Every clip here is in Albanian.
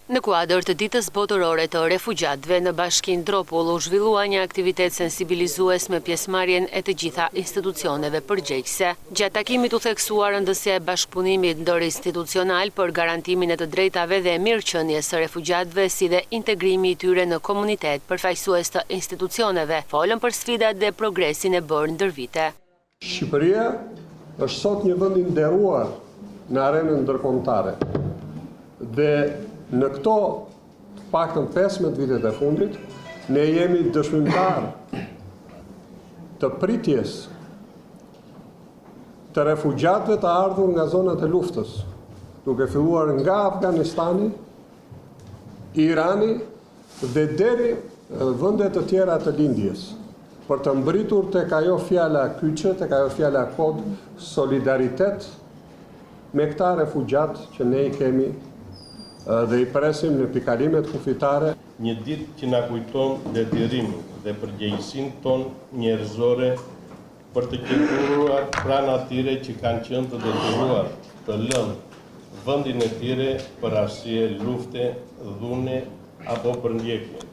Në kuadër të ditës botërore të refugjatëve në Bashkinë Dropull u zhvillua një aktivitet sensibilizues me pjesëmarrjen e të gjitha institucioneve përgjegjëse. Gjatë takimit u theksuar rëndësia e bashkëpunimit ndërinstitucional për garantimin e të drejtave dhe mirëqenies së refugjatëve si dhe integrimi i tyre në komunitet përfaqësues të institucioneve. Folën për sfidat dhe progresin e bërë ndër vite. Shqipëria është sot një vend i nderuar në arenën ndërkombëtare. Dhe në këto të paktën 15 vitet e fundit, ne jemi dëshmimtar të pritjes të refugjatëve të ardhur nga zonat e luftës, duke filluar nga Afganistani, Irani dhe deri vendet të tjera të lindjes, për të mbritur tek ajo fjala kyçe, tek ajo fjala kod, solidaritet me këta refugjat që ne i kemi dhe i presim në pikalimet kufitare. Një ditë që na kujton detyrimin dhe përgjegjësinë tonë njerëzore për të qëndruar pranë atyre që kanë qenë të detyruar të lënë vendin e tyre për arsye lufte, dhune apo përndjekje.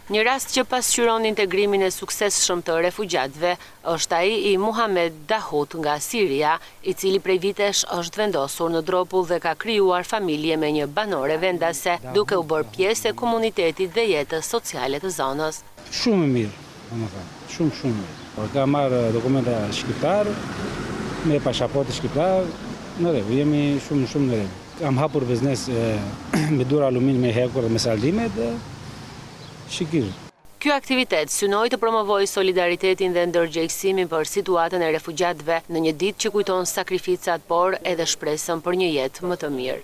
Një rast që pasqyron integrimin e suksesshëm të refugjatëve është ai i Muhamed Dahut nga Siria, i cili prej vitesh është vendosur në Dropull dhe ka krijuar familje me një banore vendase, duke u bërë pjesë e komunitetit dhe jetës sociale të zonës. Shumë mirë, shumë mirë. Ka marrë dokumenta shqiptar, me pasaportë shqiptar, në rregull, jemi shumë në rregull. Kam hapur biznes me dur alumin me hekur dhe me saldimet dhe shikir. Ky aktivitet synoi të promovojë solidaritetin dhe ndërgjegjësimin për situatën e refugjatëve në një ditë që kujton sakrificat, por edhe shpresën për një jetë më të mirë.